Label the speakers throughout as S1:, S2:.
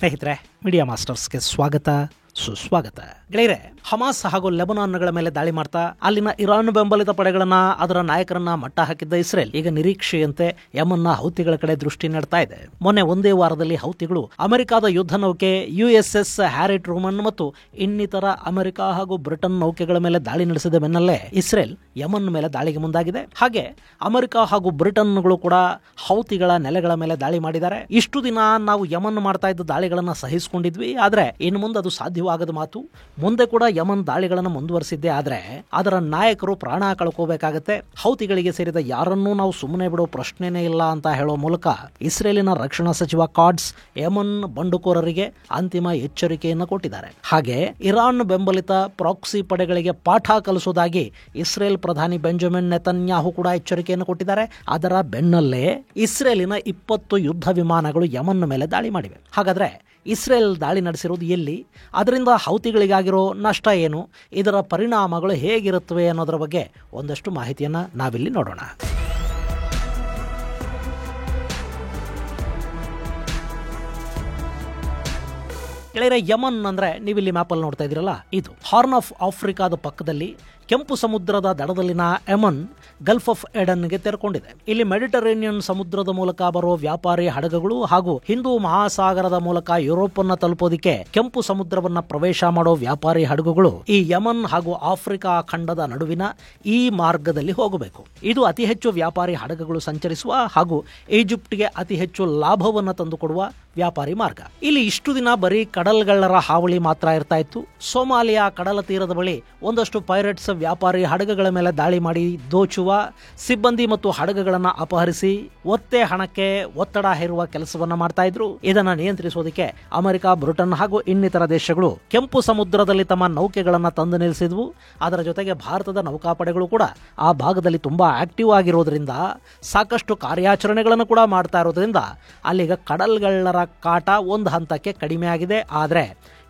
S1: ಸ್ನೇಹಿತರೆ, ಮೀಡಿಯಾ ಮಾಸ್ಟರ್ಸ್ಗೆ ಸ್ವಾಗತ, ಸುಸ್ವಾಗತ. ಗೆಳೆಯರೆ, ಹಮಾಸ್ ಹಾಗೂ ಲೆಬನಾನ್ಗಳ ಮೇಲೆ ದಾಳಿ ಮಾಡ್ತಾ ಅಲ್ಲಿನ ಇರಾನ್ ಬೆಂಬಲಿತ ಪಡೆಗಳನ್ನ, ಅದರ ನಾಯಕರನ್ನ ಮಟ್ಟ ಹಾಕಿದ್ದ ಇಸ್ರೇಲ್ ಈಗ ನಿರೀಕ್ಷೆಯಂತೆ ಯಮನ್ನ ಹೌತಿಗಳ ಕಡೆ ದೃಷ್ಟಿ ನೆಡ್ತಾ ಇದೆ. ಮೊನ್ನೆ ಒಂದೇ ವಾರದಲ್ಲಿ ಹೌತಿಗಳು ಅಮೆರಿಕದ ಯುದ್ಧ ನೌಕೆ USS ಹ್ಯಾರಿ ಟ್ರೂಮನ್ ಮತ್ತು ಇನ್ನಿತರ ಅಮೆರಿಕ ಹಾಗೂ ಬ್ರಿಟನ್ ನೌಕೆಗಳ ಮೇಲೆ ದಾಳಿ ನಡೆಸಿದ ಬೆನ್ನಲ್ಲೇ ಇಸ್ರೇಲ್ ಯಮನ್ ಮೇಲೆ ದಾಳಿಗೆ ಮುಂದಾಗಿದೆ. ಹಾಗೆ ಅಮೆರಿಕ ಹಾಗೂ ಬ್ರಿಟನ್ಗಳು ಕೂಡ ಹೌತಿಗಳ ನೆಲೆಗಳ ಮೇಲೆ ದಾಳಿ ಮಾಡಿದ್ದಾರೆ. ಇಷ್ಟು ದಿನ ನಾವು ಯಮನ್ ಮಾಡ್ತಾ ಇದ್ದ ದಾಳಿಗಳನ್ನ ಸಹಿಸಿಕೊಂಡಿದ್ವಿ, ಆದ್ರೆ ಇನ್ನು ಮುಂದೆ ಅದು ಸಾಧ್ಯವಾಗದ ಮಾತು. ಮುಂದೆ ಕೂಡ ಯಮನ್ ದಾಳಿಗಳನ್ನು ಮುಂದುವರಿಸಿದ್ದೆ ಆದ್ರೆ ಅದರ ನಾಯಕರು ಪ್ರಾಣ ಕಳ್ಕೋಬೇಕಾಗತ್ತೆ. ಹೌತಿಗಳಿಗೆ ಸೇರಿದ ಯಾರನ್ನೂ ನಾವು ಸುಮ್ಮನೆ ಬಿಡೋ ಪ್ರಶ್ನೆನೇ ಇಲ್ಲ ಅಂತ ಹೇಳೋ ಮೂಲಕ ಇಸ್ರೇಲಿನ ರಕ್ಷಣಾ ಸಚಿವ ಕಾಡ್ಸ್ ಯಮನ್ ಬಂಡುಕೋರರಿಗೆ ಅಂತಿಮ ಎಚ್ಚರಿಕೆಯನ್ನು ಕೊಟ್ಟಿದ್ದಾರೆ. ಹಾಗೆ ಇರಾನ್ ಬೆಂಬಲಿತ ಪ್ರಾಕ್ಸಿ ಪಡೆಗಳಿಗೆ ಪಾಠ ಕಲಿಸುವುದಾಗಿ ಇಸ್ರೇಲ್ ಪ್ರಧಾನಿ ಬೆಂಜಮಿನ್ ನೆತನ್ಯಾಹು ಕೂಡ ಎಚ್ಚರಿಕೆಯನ್ನು ಕೊಟ್ಟಿದ್ದಾರೆ. ಅದರ ಬೆನ್ನಲ್ಲೇ ಇಸ್ರೇಲಿನ 20 ಯುದ್ಧ ವಿಮಾನಗಳು ಯಮನ್ ಮೇಲೆ ದಾಳಿ ಮಾಡಿವೆ. ಹಾಗಾದ್ರೆ ಇಸ್ರೇಲ್ ದಾಳಿ ನಡೆಸಿರುವುದು ಎಲ್ಲಿ? ಅದರಿಂದ ಹೌತಿಗಳಿಗಾಗಿರೋ ನಷ್ಟ ಏನು? ಇದರ ಪರಿಣಾಮಗಳು ಹೇಗಿರುತ್ತವೆ ಅನ್ನೋದರ ಬಗ್ಗೆ ಒಂದಷ್ಟು ಮಾಹಿತಿಯನ್ನು ನಾವಿಲ್ಲಿ ನೋಡೋಣ. ಗೆಳೆಯರೆ, ಯಮನ್ ಅಂದ್ರೆ ನೀವಿಲ್ಲಿ ಮ್ಯಾಪಲ್ಲಿ ನೋಡ್ತಾ ಇದ್ದೀರಲ್ಲ, ಇದು ಹಾರ್ನ್ ಆಫ್ ಆಫ್ರಿಕಾದ ಪಕ್ಕದಲ್ಲಿ ಕೆಂಪು ಸಮುದ್ರದ ದಡದಲ್ಲಿನ ಯಮನ್ ಗಲ್ಫ್ ಆಫ್ ಎಡನ್ಗೆ ತೆರೆಕೊಂಡಿದೆ. ಇಲ್ಲಿ ಮೆಡಿಟರೇನಿಯನ್ ಸಮುದ್ರದ ಮೂಲಕ ಬರೋ ವ್ಯಾಪಾರಿ ಹಡಗುಗಳು ಹಾಗೂ ಹಿಂದೂ ಮಹಾಸಾಗರದ ಮೂಲಕ ಯುರೋಪ್ ಅನ್ನ ತಲುಪೋದಿಕ್ಕೆ ಕೆಂಪು ಸಮುದ್ರವನ್ನ ಪ್ರವೇಶ ಮಾಡೋ ವ್ಯಾಪಾರಿ ಹಡಗುಗಳು ಈ ಯಮನ್ ಹಾಗೂ ಆಫ್ರಿಕಾ ಖಂಡದ ನಡುವಿನ ಈ ಮಾರ್ಗದಲ್ಲಿ ಹೋಗಬೇಕು. ಇದು ಅತಿ ಹೆಚ್ಚು ವ್ಯಾಪಾರಿ ಹಡಗುಗಳು ಸಂಚರಿಸುವ ಹಾಗೂ ಈಜಿಪ್ಟ್ಗೆ ಅತಿ ಹೆಚ್ಚು ಲಾಭವನ್ನ ತಂದುಕೊಡುವ ವ್ಯಾಪಾರಿ ಮಾರ್ಗ. ಇಲ್ಲಿ ಇಷ್ಟು ದಿನ ಬರೀ ಕಡಲ್ಗಳ್ಳರ ಹಾವಳಿ ಮಾತ್ರ ಇರ್ತಾ ಇತ್ತು. ಸೋಮಾಲಿಯಾ ಕಡಲ ತೀರದ ಬಳಿ ಒಂದಷ್ಟು ಪೈರೇಟ್ಸ್ ವ್ಯಾಪಾರಿ ಹಡಗುಗಳ ಮೇಲೆ ದಾಳಿ ಮಾಡಿ ದೋಚುವ, ಸಿಬ್ಬಂದಿ ಮತ್ತು ಹಡಗುಗಳನ್ನು ಅಪಹರಿಸಿ ಒತ್ತೆ ಹಣಕ್ಕೆ ಒತ್ತಡ ಹೇರುವ ಕೆಲಸವನ್ನ ಮಾಡ್ತಾ ಇದ್ರು. ಇದನ್ನ ನಿಯಂತ್ರಿಸೋದಕ್ಕೆ ಅಮೆರಿಕ, ಬ್ರಿಟನ್ ಹಾಗೂ ಇನ್ನಿತರ ದೇಶಗಳು ಕೆಂಪು ಸಮುದ್ರದಲ್ಲಿ ತಮ್ಮ ನೌಕೆಗಳನ್ನ ತಂದು ನಿಲ್ಲಿಸಿದ್ವು. ಅದರ ಜೊತೆಗೆ ಭಾರತದ ನೌಕಾಪಡೆಗಳು ಕೂಡ ಆ ಭಾಗದಲ್ಲಿ ತುಂಬಾ ಆಕ್ಟಿವ್ ಆಗಿರೋದ್ರಿಂದ, ಸಾಕಷ್ಟು ಕಾರ್ಯಾಚರಣೆಗಳನ್ನು ಕೂಡ ಮಾಡ್ತಾ ಇರೋದ್ರಿಂದ ಅಲ್ಲಿಗ ಕಡಲ್ಗಳ್ಳರ ಕಾಟ ಒಂದು ಹಂತಕ್ಕೆ ಕಡಿಮೆ ಆಗಿದೆ. ಆದರೆ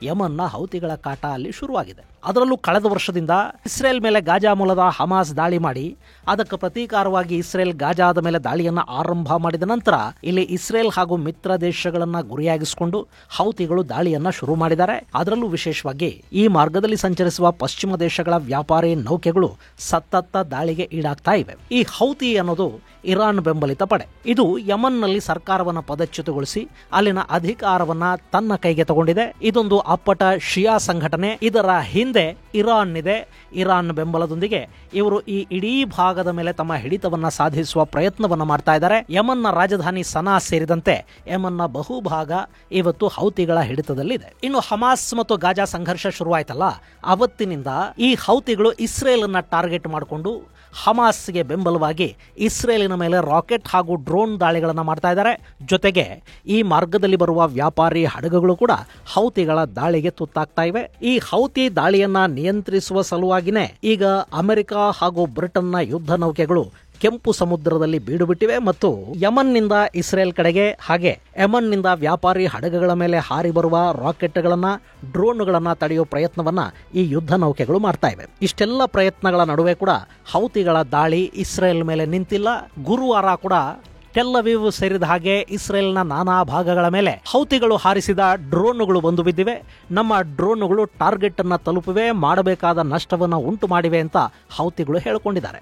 S1: ಯಮನ್ನ ಹೌತಿಗಳ ಕಾಟ ಅಲ್ಲಿ ಶುರುವಾಗಿದೆ. ಅದರಲ್ಲೂ ಕಳೆದ ವರ್ಷದಿಂದ ಇಸ್ರೇಲ್ ಮೇಲೆ ಗಾಜಾ ಮೂಲದ ಹಮಾಸ್ ದಾಳಿ ಮಾಡಿ ಅದಕ್ಕೆ ಪ್ರತೀಕಾರವಾಗಿ ಇಸ್ರೇಲ್ ಗಾಜಾದ ಮೇಲೆ ದಾಳಿಯನ್ನ ಆರಂಭ ಮಾಡಿದ ನಂತರ ಇಲ್ಲಿ ಇಸ್ರೇಲ್ ಹಾಗೂ ಮಿತ್ರ ದೇಶಗಳನ್ನ ಗುರಿಯಾಗಿಸಿಕೊಂಡು ಹೌತಿಗಳು ದಾಳಿಯನ್ನ ಶುರು ಮಾಡಿದ್ದಾರೆ. ಅದರಲ್ಲೂ ವಿಶೇಷವಾಗಿ ಈ ಮಾರ್ಗದಲ್ಲಿ ಸಂಚರಿಸುವ ಪಶ್ಚಿಮ ದೇಶಗಳ ವ್ಯಾಪಾರಿ ನೌಕೆಗಳು ಸತತ ದಾಳಿಗೆ ಈಡಾಗ್ತಾ ಇವೆ. ಈ ಹೌತಿ ಅನ್ನೋದು ಇರಾನ್ ಬೆಂಬಲಿತ ಪಡೆ. ಇದು ಯಮನ್ನಲ್ಲಿ ಸರ್ಕಾರವನ್ನ ಪದಚ್ಯುತಗೊಳಿಸಿ ಅಲ್ಲಿನ ಅಧಿಕಾರವನ್ನ ತನ್ನ ಕೈಗೆ ತಗೊಂಡಿದೆ. ಇದೊಂದು ಅಪ್ಪಟ ಶಿಯಾ ಸಂಘಟನೆ. ಇದರ ಹಿಂದೆ ಇರಾನ್ ಇದೆ. ಇರಾನ್ ಬೆಂಬಲದೊಂದಿಗೆ ಇವರು ಈ ಇಡೀ ಭಾಗದ ಮೇಲೆ ತಮ್ಮ ಹಿಡಿತವನ್ನ ಸಾಧಿಸುವ ಪ್ರಯತ್ನವನ್ನ ಮಾಡ್ತಾ ಇದ್ದಾರೆ. ಯಮನ್ನ ರಾಜಧಾನಿ ಸನಾ ಸೇರಿದಂತೆ ಯಮನ್ನ ಬಹುಭಾಗ ಇವತ್ತು ಹೌತಿಗಳ ಹಿಡಿತದಲ್ಲಿದೆ. ಇನ್ನು ಹಮಾಸ್ ಮತ್ತು ಗಾಜಾ ಸಂಘರ್ಷ ಶುರುವಾಯ್ತಲ್ಲ, ಅವತ್ತಿನಿಂದ ಈ ಹೌತಿಗಳು ಇಸ್ರೇಲ್ ಅನ್ನ ಟಾರ್ಗೆಟ್ ಮಾಡಿಕೊಂಡು ಹಮಾಸ್ಗೆ ಬೆಂಬಲವಾಗಿ ಇಸ್ರೇಲಿನ ಮೇಲೆ ರಾಕೆಟ್ ಹಾಗೂ ಡ್ರೋನ್ ದಾಳಿಗಳನ್ನು ಮಾಡ್ತಾ ಇದ್ದಾರೆ. ಜೊತೆಗೆ ಈ ಮಾರ್ಗದಲ್ಲಿ ಬರುವ ವ್ಯಾಪಾರಿ ಹಡಗುಗಳು ಕೂಡ ಹೌತಿಗಳ ದಾಳಿಗೆ ತುತ್ತಾಗ್ತಾ ಇವೆ. ಈ ಹೌತಿ ದಾಳಿಯನ್ನ ನಿಯಂತ್ರಿಸುವ ಸಲುವಾಗಿನೇ ಈಗ ಅಮೆರಿಕ ಹಾಗೂ ಬ್ರಿಟನ್ನ ಯುದ್ಧ ನೌಕೆಗಳು ಕೆಂಪು ಸಮುದ್ರದಲ್ಲಿ ಬೀಡು ಬಿಟ್ಟಿವೆ ಮತ್ತು ಯಮನ್ನಿಂದ ಇಸ್ರೇಲ್ ಕಡೆಗೆ ಹಾಗೆ ಯಮನ್ನಿಂದ ವ್ಯಾಪಾರಿ ಹಡಗುಗಳ ಮೇಲೆ ಹಾರಿ ಬರುವ ರಾಕೆಟ್ಗಳನ್ನ, ಡ್ರೋನ್ಗಳನ್ನ ತಡೆಯುವ ಪ್ರಯತ್ನವನ್ನ ಈ ಯುದ್ಧ ನೌಕೆಗಳು ಮಾಡ್ತಾ ಇವೆ. ಇಷ್ಟೆಲ್ಲ ಪ್ರಯತ್ನಗಳ ನಡುವೆ ಕೂಡ ಹೌತಿಗಳ ದಾಳಿ ಇಸ್ರೇಲ್ ಮೇಲೆ ನಿಂತಿಲ್ಲ. ಗುರುವಾರ ಕೂಡ ಟೆಲ್ ಅವೀವ್ ಸೇರಿದ ಹಾಗೆ ಇಸ್ರೇಲ್ನ ನಾನಾ ಭಾಗಗಳ ಮೇಲೆ ಹೌತಿಗಳು ಹಾರಿಸಿದ ಡ್ರೋನ್ಗಳು ಬಂದು ಬಿದ್ದಿವೆ. ನಮ್ಮ ಡ್ರೋನ್ಗಳು ಟಾರ್ಗೆಟ್ ಅನ್ನ ತಲುಪಿವೆ, ಮಾಡಬೇಕಾದ ನಷ್ಟವನ್ನು ಉಂಟು ಮಾಡಿವೆ ಅಂತ ಹೌತಿಗಳು ಹೇಳಿಕೊಂಡಿದ್ದಾರೆ.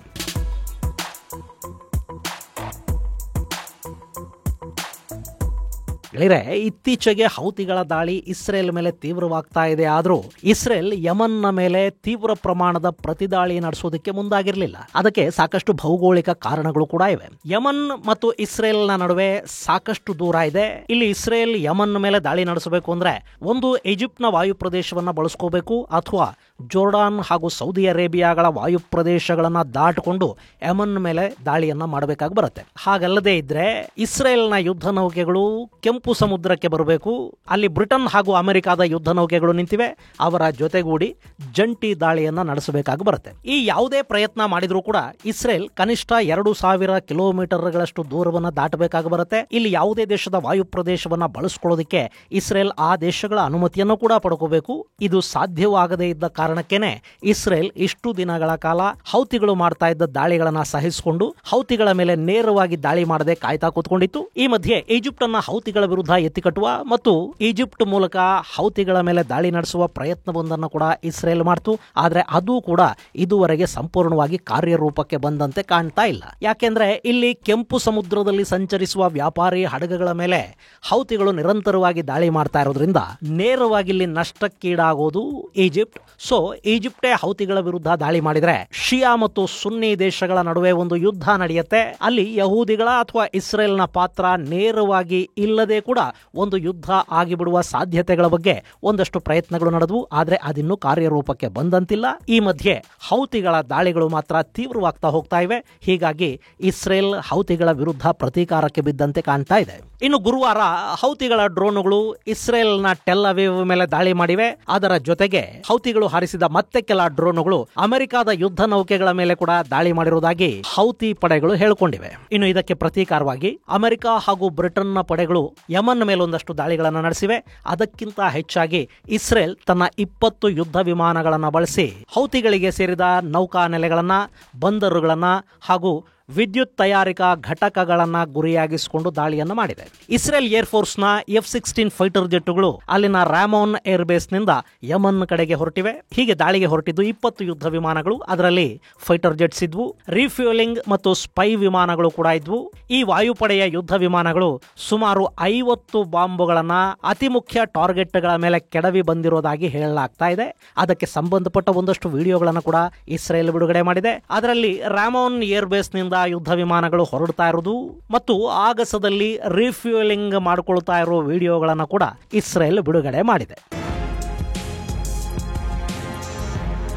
S1: ಇತ್ತೀಚೆಗೆ ಹೌತಿಗಳ ದಾಳಿ ಇಸ್ರೇಲ್ ಮೇಲೆ ತೀವ್ರವಾಗ್ತಾ ಇದೆ. ಆದರೂ ಇಸ್ರೇಲ್ ಯಮನ್ನ ಮೇಲೆ ತೀವ್ರ ಪ್ರಮಾಣದ ಪ್ರತಿದಾಳಿ ನಡೆಸೋದಕ್ಕೆ ಮುಂದಾಗಿರಲಿಲ್ಲ. ಅದಕ್ಕೆ ಸಾಕಷ್ಟು ಭೌಗೋಳಿಕ ಕಾರಣಗಳು ಕೂಡ ಇವೆ. ಯಮನ್ ಮತ್ತು ಇಸ್ರೇಲ್ನ ನಡುವೆ ಸಾಕಷ್ಟು ದೂರ ಇದೆ. ಇಲ್ಲಿ ಇಸ್ರೇಲ್ ಯಮನ್ ಮೇಲೆ ದಾಳಿ ನಡೆಸಬೇಕು ಅಂದ್ರೆ ಒಂದು ಈಜಿಪ್ಟ್ನ ವಾಯು ಪ್ರದೇಶವನ್ನ ಬಳಸ್ಕೋಬೇಕು, ಅಥವಾ ಜೋರ್ಡಾನ್ ಹಾಗೂ ಸೌದಿ ಅರೇಬಿಯಾಗಳ ವಾಯು ಪ್ರದೇಶಗಳನ್ನ ದಾಟಿಕೊಂಡು ಯಮನ್ ಮೇಲೆ ದಾಳಿಯನ್ನ ಮಾಡಬೇಕಾಗಿ ಬರುತ್ತೆ. ಹಾಗಲ್ಲದೆ ಇದ್ರೆ ಇಸ್ರೇಲ್ನ ಯುದ್ಧ ನೌಕೆಗಳು ಕೆಂಪು ಸಮುದ್ರಕ್ಕೆ ಬರಬೇಕು. ಅಲ್ಲಿ ಬ್ರಿಟನ್ ಹಾಗೂ ಅಮೆರಿಕದ ಯುದ್ಧ ನೌಕೆಗಳು ನಿಂತಿವೆ. ಅವರ ಜೊತೆಗೂಡಿ ಜಂಟಿ ದಾಳಿಯನ್ನ ನಡೆಸಬೇಕಾಗಿ ಬರುತ್ತೆ. ಈ ಯಾವುದೇ ಪ್ರಯತ್ನ ಮಾಡಿದ್ರೂ ಕೂಡ ಇಸ್ರೇಲ್ ಕನಿಷ್ಠ 2000 ಕಿಲೋಮೀಟರ್ಗಳಷ್ಟು ದೂರವನ್ನ ದಾಟಬೇಕಾಗಿ ಬರುತ್ತೆ. ಇಲ್ಲಿ ಯಾವುದೇ ದೇಶದ ವಾಯು ಪ್ರದೇಶವನ್ನ ಬಳಸ್ಕೊಳ್ಳೋದಕ್ಕೆ ಇಸ್ರೇಲ್ ಆ ದೇಶಗಳ ಅನುಮತಿಯನ್ನು ಕೂಡ ಪಡ್ಕೋಬೇಕು. ಇದು ಸಾಧ್ಯವಾಗದೇ ಇದ್ದ ಕಾರಣಕ್ಕೇನೆ ಇಸ್ರೇಲ್ ಇಷ್ಟು ದಿನಗಳ ಕಾಲ ಹೌತಿಗಳು ಮಾಡ್ತಾ ಇದ್ದ ದಾಳಿಗಳನ್ನ ಸಹಿಸಿಕೊಂಡು ಹೌತಿಗಳ ಮೇಲೆ ನೇರವಾಗಿ ದಾಳಿ ಮಾಡದೆ ಕಾಯ್ತಾ ಕೂತ್ಕೊಂಡಿತ್ತು. ಈ ಮಧ್ಯೆ ಈಜಿಪ್ಟ್ ಅನ್ನ ಹೌತಿಗಳ ವಿರುದ್ಧ ಎತ್ತಿಕಟ್ಟುವ ಮತ್ತು ಈಜಿಪ್ಟ್ ಮೂಲಕ ಹೌತಿಗಳ ಮೇಲೆ ದಾಳಿ ನಡೆಸುವ ಪ್ರಯತ್ನವೊಂದನ್ನು ಕೂಡ ಇಸ್ರೇಲ್ ಮಾಡ್ತು. ಆದ್ರೆ ಅದು ಕೂಡ ಇದುವರೆಗೆ ಸಂಪೂರ್ಣವಾಗಿ ಕಾರ್ಯರೂಪಕ್ಕೆ ಬಂದಂತೆ ಕಾಣ್ತಾ ಇಲ್ಲ. ಯಾಕೆಂದ್ರೆ ಇಲ್ಲಿ ಕೆಂಪು ಸಮುದ್ರದಲ್ಲಿ ಸಂಚರಿಸುವ ವ್ಯಾಪಾರಿ ಹಡಗುಗಳ ಮೇಲೆ ಹೌತಿಗಳು ನಿರಂತರವಾಗಿ ದಾಳಿ ಮಾಡ್ತಾ ಇರೋದ್ರಿಂದ ನೇರವಾಗಿ ಇಲ್ಲಿ ನಷ್ಟಕ್ಕೀಡಾಗೋದು ಈಜಿಪ್ಟ್. ಸೊ ಈಜಿಪ್ಟೇ ಹೌತಿಗಳ ವಿರುದ್ಧ ದಾಳಿ ಮಾಡಿದ್ರೆ ಶಿಯಾ ಮತ್ತು ಸುನ್ನಿ ದೇಶಗಳ ನಡುವೆ ಒಂದು ಯುದ್ಧ ನಡೆಯುತ್ತೆ. ಅಲ್ಲಿ ಯಹೂದಿಗಳ ಅಥವಾ ಇಸ್ರೇಲ್ನ ಪಾತ್ರ ನೇರವಾಗಿ ಇಲ್ಲದೆ ಕೂಡ ಒಂದು ಯುದ್ಧ ಆಗಿಬಿಡುವ ಸಾಧ್ಯತೆಗಳ ಬಗ್ಗೆ ಒಂದಷ್ಟು ಪ್ರಯತ್ನಗಳು ನಡೆದವು. ಆದ್ರೆ ಅದಿನ್ನೂ ಕಾರ್ಯರೂಪಕ್ಕೆ ಬಂದಂತಿಲ್ಲ. ಈ ಮಧ್ಯೆ ಹೌತಿಗಳ ದಾಳಿಗಳು ಮಾತ್ರ ತೀವ್ರವಾಗ್ತಾ ಹೋಗ್ತಾ ಇವೆ. ಹೀಗಾಗಿ ಇಸ್ರೇಲ್ ಹೌತಿಗಳ ವಿರುದ್ಧ ಪ್ರತೀಕಾರಕ್ಕೆ ಬಿದ್ದಂತೆ ಕಾಣ್ತಾ ಇದೆ. ಇನ್ನು ಗುರುವಾರ ಹೌತಿಗಳ ಡ್ರೋನುಗಳು ಇಸ್ರೇಲ್ನ ಟೆಲ್ ಅವೀವ್ ಮೇಲೆ ದಾಳಿ ಮಾಡಿವೆ. ಅದರ ಜೊತೆಗೆ ಹೌತಿಗಳು ಹಾರಿಸಿದ ಮತ್ತೆ ಕೆಲ ಡ್ರೋನುಗಳು ಅಮೆರಿಕದ ಯುದ್ಧ ನೌಕೆಗಳ ಮೇಲೆ ಕೂಡ ದಾಳಿ ಮಾಡಿರುವುದಾಗಿ ಹೌತಿ ಪಡೆಗಳು ಹೇಳಿಕೊಂಡಿವೆ. ಇನ್ನು ಇದಕ್ಕೆ ಪ್ರತೀಕಾರವಾಗಿ ಅಮೆರಿಕ ಹಾಗೂ ಬ್ರಿಟನ್ನ ಪಡೆಗಳು ಯಮನ್ ಮೇಲೊಂದಷ್ಟು ದಾಳಿಗಳನ್ನು ನಡೆಸಿವೆ. ಅದಕ್ಕಿಂತ ಹೆಚ್ಚಾಗಿ ಇಸ್ರೇಲ್ ತನ್ನ 20 ಯುದ್ಧ ವಿಮಾನಗಳನ್ನು ಬಳಸಿ ಹೌತಿಗಳಿಗೆ ಸೇರಿದ ನೌಕಾ ನೆಲೆಗಳನ್ನ, ಬಂದರುಗಳನ್ನ ಹಾಗೂ ವಿದ್ಯುತ್ ತಯಾರಿಕಾ ಘಟಕಗಳನ್ನ ಗುರಿಯಾಗಿಸಿಕೊಂಡು ದಾಳಿಯನ್ನು ಮಾಡಿದೆ. ಇಸ್ರೇಲ್ ಏರ್ಫೋರ್ಸ್ನ F-16 ಫೈಟರ್ ಜೆಟ್ಗಳು ಅಲ್ಲಿನ ರಾಮೋನ್ ಏರ್ಬೇಸ್ ನಿಂದ ಯಮನ್ ಕಡೆಗೆ ಹೊರಟಿವೆ. ಹೀಗೆ ದಾಳಿಗೆ ಹೊರಟಿದ್ದು 20 ಯುದ್ಧ ವಿಮಾನಗಳು, ಅದರಲ್ಲಿ ಫೈಟರ್ ಜೆಟ್ಸ್ ಇದ್ವು, ರಿಫ್ಯೂಲಿಂಗ್ ಮತ್ತು ಸ್ಪೈ ವಿಮಾನಗಳು ಕೂಡ ಇದ್ವು. ಈ ವಾಯುಪಡೆಯ ಯುದ್ಧ ವಿಮಾನಗಳು ಸುಮಾರು 50 ಬಾಂಬುಗಳನ್ನ ಅತಿ ಮುಖ್ಯ ಟಾರ್ಗೆಟ್ಗಳ ಮೇಲೆ ಕೆಡವಿ ಬಂದಿರೋದಾಗಿ ಹೇಳಲಾಗ್ತಾ ಇದೆ. ಅದಕ್ಕೆ ಸಂಬಂಧಪಟ್ಟ ಒಂದಷ್ಟು ವಿಡಿಯೋಗಳನ್ನು ಕೂಡ ಇಸ್ರೇಲ್ ಬಿಡುಗಡೆ ಮಾಡಿದೆ. ಅದರಲ್ಲಿ ರಾಮೋನ್ ಏರ್ಬೇಸ್ ನಿಂದ ಯುದ್ಧ ವಿಮಾನಗಳು ಹೊರಡ್ತಾ ಇರೋದು ಮತ್ತು ಆಗಸದಲ್ಲಿ ರಿಫ್ಯೂಲಿಂಗ್ ಮಾಡಿಕೊಳ್ತಾ ಇರೋ ವಿಡಿಯೋಗಳನ್ನು ಕೂಡ ಇಸ್ರೇಲ್ ಬಿಡುಗಡೆ ಮಾಡಿದೆ.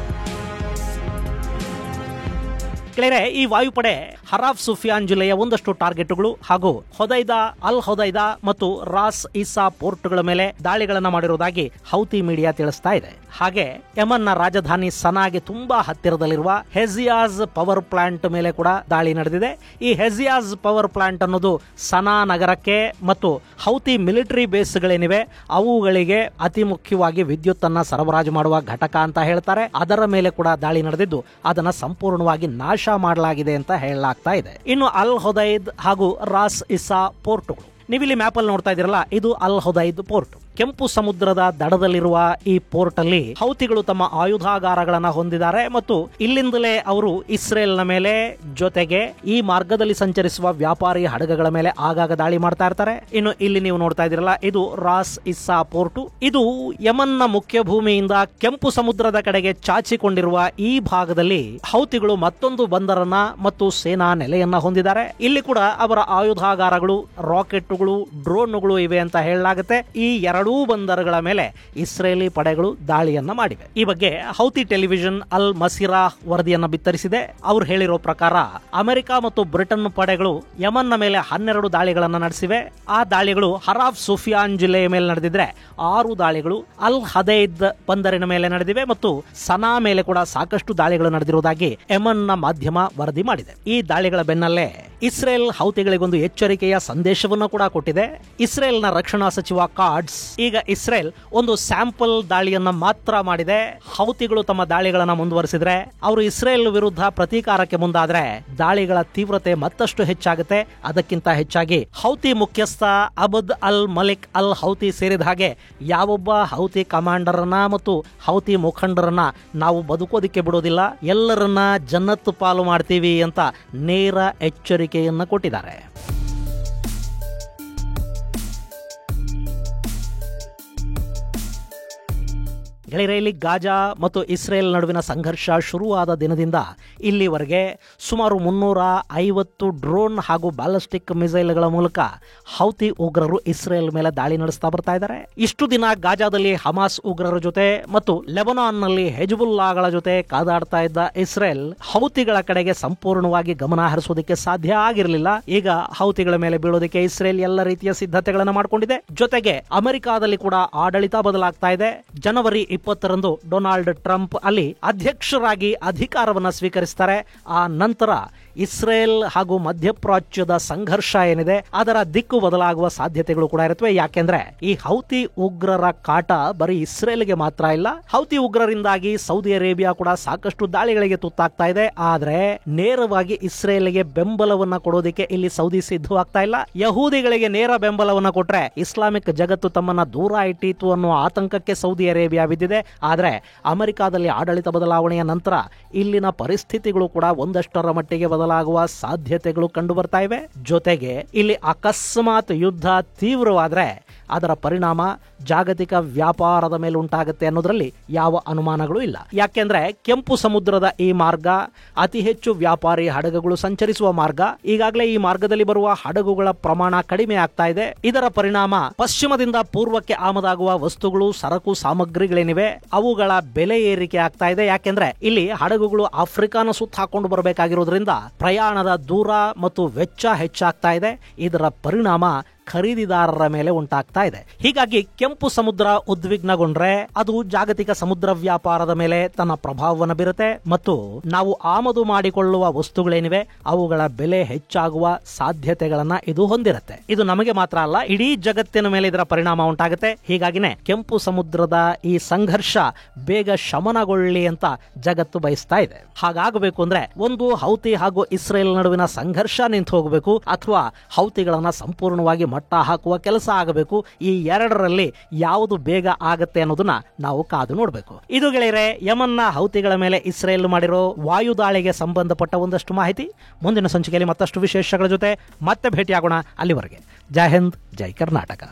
S1: ಈ ವಾಯುಪಡೆ ಹರಾಫ್ ಸುಫಿಯಾನ್ ಜಿಲ್ಲೆಯ ಒಂದಷ್ಟು ಟಾರ್ಗೆಟ್ಗಳು ಹಾಗೂ ಹೊದೈದಾ, ಅಲ್ ಹೊದೈದಾ ಮತ್ತು ರಾಸ್ ಇಸಾ ಪೋರ್ಟ್ಗಳ ಮೇಲೆ ದಾಳಿಗಳನ್ನು ಮಾಡಿರುವುದಾಗಿ ಹೌತಿ ಮೀಡಿಯಾ ತಿಳಿಸ್ತಾ ಇದೆ. ಹಾಗೆ ಯಮನ್ನ ರಾಜಧಾನಿ ಸನಾಗೆ ತುಂಬಾ ಹತ್ತಿರದಲ್ಲಿರುವ ಹೆಜಿಯಾಜ್ ಪವರ್ ಪ್ಲಾಂಟ್ ಮೇಲೆ ಕೂಡ ದಾಳಿ ನಡೆದಿದೆ. ಈ ಹೆಜಿಯಾಜ್ ಪವರ್ ಪ್ಲಾಂಟ್ ಅನ್ನೋದು ಸನಾ ನಗರಕ್ಕೆ ಮತ್ತು ಹೌತಿ ಮಿಲಿಟರಿ ಬೇಸ್ಗಳೇನಿವೆ ಅವುಗಳಿಗೆ ಅತಿ ಮುಖ್ಯವಾಗಿ ವಿದ್ಯುತ್ ಅನ್ನ ಸರಬರಾಜು ಮಾಡುವ ಘಟಕ ಅಂತ ಹೇಳ್ತಾರೆ. ಅದರ ಮೇಲೆ ಕೂಡ ದಾಳಿ ನಡೆದಿದ್ದು ಅದನ್ನ ಸಂಪೂರ್ಣವಾಗಿ ನಾಶ ಮಾಡಲಾಗಿದೆ ಅಂತ ಹೇಳಲಾಗ್ತಾ ಇದೆ. ಇನ್ನು ಅಲ್ ಹೊದೈದ್ ಹಾಗೂ ರಾಸ್ ಇಸಾ ಪೋರ್ಟ್ಗಳು, ನೀವಿಲ್ಲಿ ಮ್ಯಾಪ್ ಅಲ್ಲಿ ನೋಡ್ತಾ ಇದ್ದೀರಲ್ಲ, ಇದು ಅಲ್ ಹೊದೈದ್ ಪೋರ್ಟ್. ಕೆಂಪು ಸಮುದ್ರದ ದಡದಲ್ಲಿರುವ ಈ ಪೋರ್ಟ್ ಅಲ್ಲಿ ಹೌತಿಗಳು ತಮ್ಮ ಆಯುಧಾಗಾರಗಳನ್ನ ಹೊಂದಿದ್ದಾರೆ ಮತ್ತು ಇಲ್ಲಿಂದಲೇ ಅವರು ಇಸ್ರೇಲ್ನ ಮೇಲೆ ಜೊತೆಗೆ ಈ ಮಾರ್ಗದಲ್ಲಿ ಸಂಚರಿಸುವ ವ್ಯಾಪಾರಿ ಹಡಗುಗಳ ಮೇಲೆ ಆಗಾಗ ದಾಳಿ ಮಾಡ್ತಾ ಇರ್ತಾರೆ. ಇನ್ನು ಇಲ್ಲಿ ನೀವು ನೋಡ್ತಾ ಇದ್ದೀರಲ್ಲ, ಇದು ರಾಸ್ ಇಸ್ಸಾ ಪೋರ್ಟ್. ಇದು ಯಮನ್ನ ಮುಖ್ಯ ಭೂಮಿಯಿಂದ ಕೆಂಪು ಸಮುದ್ರದ ಕಡೆಗೆ ಚಾಚಿಕೊಂಡಿರುವ ಈ ಭಾಗದಲ್ಲಿ ಹೌತಿಗಳು ಮತ್ತೊಂದು ಬಂದರನ್ನ ಮತ್ತು ಸೇನಾ ನೆಲೆಯನ್ನ ಹೊಂದಿದ್ದಾರೆ. ಇಲ್ಲಿ ಕೂಡ ಅವರ ಆಯುಧಾಗಾರಗಳು, ರಾಕೆಟ್ಗಳು, ಡ್ರೋನ್ಗಳು ಇವೆ ಅಂತ ಹೇಳಲಾಗುತ್ತೆ. ಈ ಎರಡೂ ಬಂದರುಗಳ ಮೇಲೆ ಇಸ್ರೇಲಿ ಪಡೆಗಳು ದಾಳಿಯನ್ನ ಮಾಡಿವೆ. ಈ ಬಗ್ಗೆ ಹೌತಿ ಟೆಲಿವಿಷನ್ ಅಲ್ ಮಸಿರಾ ವರದಿಯನ್ನ ಬಿತ್ತರಿಸಿದೆ. ಅವರು ಹೇಳಿರೋ ಪ್ರಕಾರ ಅಮೆರಿಕ ಮತ್ತು ಬ್ರಿಟನ್ ಪಡೆಗಳು ಯಮನ್ನ ಮೇಲೆ 12 ದಾಳಿಗಳನ್ನು ನಡೆಸಿವೆ. ಆ ದಾಳಿಗಳು ಹರಾಫ್ ಸುಫಿಯಾನ್ ಜಿಲ್ಲೆಯ ಮೇಲೆ ನಡೆದಿದ್ರೆ 6 ದಾಳಿಗಳು ಅಲ್ ಹದೈದ್ ಬಂದರಿನ ಮೇಲೆ ನಡೆದಿವೆ ಮತ್ತು ಸನಾ ಮೇಲೆ ಕೂಡ ಸಾಕಷ್ಟು ದಾಳಿಗಳು ನಡೆದಿರುವುದಾಗಿ ಯಮನ್ನ ಮಾಧ್ಯಮ ವರದಿ ಮಾಡಿದೆ. ಈ ದಾಳಿಗಳ ಬೆನ್ನಲ್ಲೇ ಇಸ್ರೇಲ್ ಹೌತಿಗಳಿಗೊಂದು ಎಚ್ಚರಿಕೆಯ ಸಂದೇಶವನ್ನು ಕೂಡ ಕೊಟ್ಟಿದೆ. ಇಸ್ರೇಲ್ನ ರಕ್ಷಣಾ ಸಚಿವ ಕಾರ್ಡ್ಸ್ ಈಗ ಇಸ್ರೇಲ್ ಒಂದು ಸ್ಯಾಂಪಲ್ ದಾಳಿಯನ್ನ ಮಾತ್ರ ಮಾಡಿದೆ. ಹೌತಿಗಳು ತಮ್ಮ ದಾಳಿಗಳನ್ನ ಮುಂದುವರಿಸಿದ್ರೆ, ಅವರು ಇಸ್ರೇಲ್ ವಿರುದ್ಧ ಪ್ರತೀಕಾರಕ್ಕೆ ಮುಂದಾದ್ರೆ ದಾಳಿಗಳ ತೀವ್ರತೆ ಮತ್ತಷ್ಟು ಹೆಚ್ಚಾಗುತ್ತೆ. ಅದಕ್ಕಿಂತ ಹೆಚ್ಚಾಗಿ ಹೌತಿ ಮುಖ್ಯಸ್ಥ ಅಬದ್ ಅಲ್ ಮಲಿಕ್ ಅಲ್ ಹೌತಿ ಸೇರಿದ ಹಾಗೆ ಯಾವೊಬ್ಬ ಹೌತಿ ಕಮಾಂಡರ್ ಅನ್ನ ಮತ್ತು ಹೌತಿ ಮುಖಂಡರನ್ನ ನಾವು ಬದುಕೋದಿಕ್ಕೆ ಬಿಡೋದಿಲ್ಲ, ಎಲ್ಲರನ್ನ ಜನ್ನತ್ ಪಾಲು ಮಾಡ್ತೀವಿ ಅಂತ ನೇರ ಎಚ್ಚರಿಕೆಯನ್ನ ಕೊಟ್ಟಿದ್ದಾರೆ. ಗೆಳೆಯರಲ್ಲಿ ಗಾಜಾ ಮತ್ತು ಇಸ್ರೇಲ್ ನಡುವಿನ ಸಂಘರ್ಷ ಶುರುವಾದ ದಿನದಿಂದ ಇಲ್ಲಿವರೆಗೆ ಸುಮಾರು 350 ಡ್ರೋನ್ ಹಾಗೂ ಬ್ಯಾಲಿಸ್ಟಿಕ್ ಮಿಸೈಲ್ಗಳ ಮೂಲಕ ಹೌತಿ ಉಗ್ರರು ಇಸ್ರೇಲ್ ಮೇಲೆ ದಾಳಿ ನಡೆಸ್ತಾ ಬರ್ತಾ ಇದ್ದಾರೆ. ಇಷ್ಟು ದಿನ ಗಾಜಾದಲ್ಲಿ ಹಮಾಸ್ ಉಗ್ರರ ಜೊತೆ ಮತ್ತು ಲೆಬನಾನ್ನಲ್ಲಿ ಹೆಜ್ಬುಲ್ಲಾಗಳ ಜೊತೆ ಕಾದಾಡ್ತಾ ಇದ್ದ ಇಸ್ರೇಲ್ ಹೌತಿಗಳ ಕಡೆಗೆ ಸಂಪೂರ್ಣವಾಗಿ ಗಮನ ಹರಿಸೋದಕ್ಕೆ ಸಾಧ್ಯ ಆಗಿರಲಿಲ್ಲ. ಈಗ ಹೌತಿಗಳ ಮೇಲೆ ಬೀಳೋದಕ್ಕೆ ಇಸ್ರೇಲ್ ಎಲ್ಲ ರೀತಿಯ ಸಿದ್ಧತೆಗಳನ್ನು ಮಾಡಿಕೊಂಡಿದೆ. ಜೊತೆಗೆ ಅಮೆರಿಕಾದಲ್ಲಿ ಕೂಡ ಆಡಳಿತ ಬದಲಾಗ್ತಾ ಇದೆ. ಜನವರಿ 20ರಂದು ಡೊನಾಲ್ಡ್ ಟ್ರಂಪ್ ಅಲ್ಲಿ ಅಧ್ಯಕ್ಷರಾಗಿ ಅಧಿಕಾರವನ್ನು ಸ್ವೀಕರಿಸುತ್ತಾರೆ. ಆ ನಂತರ ಇಸ್ರೇಲ್ ಹಾಗೂ ಮಧ್ಯಪ್ರಾಚ್ಯದ ಸಂಘರ್ಷ ಏನಿದೆ ಅದರ ದಿಕ್ಕು ಬದಲಾಗುವ ಸಾಧ್ಯತೆಗಳು ಕೂಡ ಇರುತ್ತವೆ. ಯಾಕೆಂದ್ರೆ ಈ ಹೌತಿ ಉಗ್ರರ ಕಾಟ ಬರೀ ಇಸ್ರೇಲ್ಗೆ ಮಾತ್ರ ಇಲ್ಲ, ಹೌತಿ ಉಗ್ರರಿಂದಾಗಿ ಸೌದಿ ಅರೇಬಿಯಾ ಕೂಡ ಸಾಕಷ್ಟು ದಾಳಿಗಳಿಗೆ ತುತ್ತಾಗ್ತಾ ಇದೆ. ಆದ್ರೆ ನೇರವಾಗಿ ಇಸ್ರೇಲ್ಗೆ ಬೆಂಬಲವನ್ನ ಕೊಡೋದಕ್ಕೆ ಇಲ್ಲಿ ಸೌದಿ ಸಿದ್ಧವಾಗ್ತಾ ಇಲ್ಲ. ಯಹೂದಿಗಳಿಗೆ ನೇರ ಬೆಂಬಲವನ್ನ ಕೊಟ್ರೆ ಇಸ್ಲಾಮಿಕ್ ಜಗತ್ತು ತಮ್ಮನ್ನ ದೂರ ಇಟ್ಟೀತು ಅನ್ನೋ ಆತಂಕಕ್ಕೆ ಸೌದಿ ಅರೇಬಿಯಾ ಬಿದ್ದಿದೆ. ಆದ್ರೆ ಅಮೆರಿಕಾದಲ್ಲಿ ಆಡಳಿತ ಬದಲಾವಣೆಯ ನಂತರ ಇಲ್ಲಿನ ಪರಿಸ್ಥಿತಿಗಳು ಕೂಡ ಒಂದಷ್ಟರ ಮಟ್ಟಿಗೆ ಬದಲಾಗುವ ಸಾಧ್ಯತೆಗಳು ಕಂಡು ಬರ್ತಾ ಇವೆ. ಜೊತೆಗೆ ಇಲ್ಲಿ ಅಕಸ್ಮಾತ್ ಯುದ್ಧ ತೀವ್ರವಾದ್ರೆ ಅದರ ಪರಿಣಾಮ ಜಾಗತಿಕ ವ್ಯಾಪಾರದ ಮೇಲೆ ಉಂಟಾಗುತ್ತೆ ಅನ್ನೋದ್ರಲ್ಲಿ ಯಾವ ಅನುಮಾನಗಳು ಇಲ್ಲ. ಯಾಕೆಂದ್ರೆ ಕೆಂಪು ಸಮುದ್ರದ ಈ ಮಾರ್ಗ ಅತಿ ಹೆಚ್ಚು ವ್ಯಾಪಾರಿ ಹಡಗುಗಳು ಸಂಚರಿಸುವ ಮಾರ್ಗ. ಈಗಾಗಲೇ ಈ ಮಾರ್ಗದಲ್ಲಿ ಬರುವ ಹಡಗುಗಳ ಪ್ರಮಾಣ ಕಡಿಮೆ ಆಗ್ತಾ ಇದೆ. ಇದರ ಪರಿಣಾಮ ಪಶ್ಚಿಮದಿಂದ ಪೂರ್ವಕ್ಕೆ ಆಮದಾಗುವ ವಸ್ತುಗಳು, ಸರಕು ಸಾಮಗ್ರಿಗಳೇನಿವೆ ಅವುಗಳ ಬೆಲೆ ಏರಿಕೆ ಆಗ್ತಾ ಇದೆ. ಯಾಕೆಂದ್ರೆ ಇಲ್ಲಿ ಹಡಗುಗಳು ಆಫ್ರಿಕಾನ ಸುತ್ತ ಹಾಕೊಂಡು ಬರಬೇಕಾಗಿರೋದ್ರಿಂದ ಪ್ರಯಾಣದ ದೂರ ಮತ್ತು ವೆಚ್ಚ ಹೆಚ್ಚಾಗ್ತಾ ಇದೆ. ಇದರ ಪರಿಣಾಮ ಖರೀದಿದಾರರ ಮೇಲೆ ಉಂಟಾಗ್ತಾ ಇದೆ. ಹೀಗಾಗಿ ಕೆಂಪು ಸಮುದ್ರ ಉದ್ವಿಗ್ನಗೊಂಡ್ರೆ ಅದು ಜಾಗತಿಕ ಸಮುದ್ರ ವ್ಯಾಪಾರದ ಮೇಲೆ ತನ್ನ ಪ್ರಭಾವವನ್ನು ಬೀರುತ್ತೆ ಮತ್ತು ನಾವು ಆಮದು ಮಾಡಿಕೊಳ್ಳುವ ವಸ್ತುಗಳೇನಿವೆ ಅವುಗಳ ಬೆಲೆ ಹೆಚ್ಚಾಗುವ ಸಾಧ್ಯತೆಗಳನ್ನ ಇದು ಹೊಂದಿರುತ್ತೆ. ಇದು ನಮಗೆ ಮಾತ್ರ ಅಲ್ಲ, ಇಡೀ ಜಗತ್ತಿನ ಮೇಲೆ ಇದರ ಪರಿಣಾಮ ಉಂಟಾಗುತ್ತೆ. ಹೀಗಾಗಿನೇ ಕೆಂಪು ಸಮುದ್ರದ ಈ ಸಂಘರ್ಷ ಬೇಗ ಶಮನಗೊಳ್ಳಿ ಅಂತ ಜಗತ್ತು ಬಯಸ್ತಾ ಇದೆ. ಹಾಗಾಗಬೇಕು ಅಂದ್ರೆ ಒಂದು ಹೌತಿ ಹಾಗೂ ಇಸ್ರೇಲ್ ನಡುವಿನ ಸಂಘರ್ಷ ನಿಂತು ಹೋಗಬೇಕು ಅಥವಾ ಹೌತಿಗಳನ್ನ ಸಂಪೂರ್ಣವಾಗಿ ಮಟ್ಟ ಹಾಕುವ ಕೆಲಸ ಆಗಬೇಕು. ಈ ಎರಡರಲ್ಲಿ ಯಾವುದು ಬೇಗ ಆಗತ್ತೆ ಅನ್ನೋದನ್ನ ನಾವು ಕಾದು ನೋಡಬೇಕು. ಇದು ಗೆಳೆಯರೆ ಯಮನ್ನ ಹೌತಿಗಳ ಮೇಲೆ ಇಸ್ರೇಲ್ ಮಾಡಿರೋ ವಾಯುದಾಳಿಗೆ ಸಂಬಂಧಪಟ್ಟ ಒಂದಷ್ಟು ಮಾಹಿತಿ. ಮುಂದಿನ ಸಂಚಿಕೆಯಲ್ಲಿ ಮತ್ತಷ್ಟು ವಿಶೇಷಗಳ ಜೊತೆ ಮತ್ತೆ ಭೇಟಿಯಾಗೋಣ. ಅಲ್ಲಿವರೆಗೆ ಜೈ ಹಿಂದ್, ಜೈ ಕರ್ನಾಟಕ.